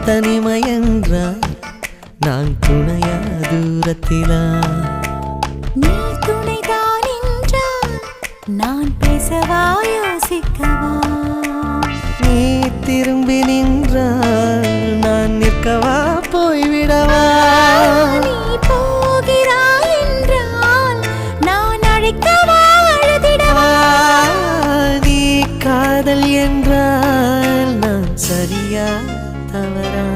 தனிமை என்றால் நான் துணையா தூரத்திலா நீ துணைதான் என்றால் நான் பேசவா யோசிக்கவா நீ திரும்பி நின்றால் நான் நிற்கவா போய்விடவா நீ போகிறாய் என்றால் நான் அழைக்கவா அழுதிடவா நீ காதல் என்றால் நான் சரியா தவறா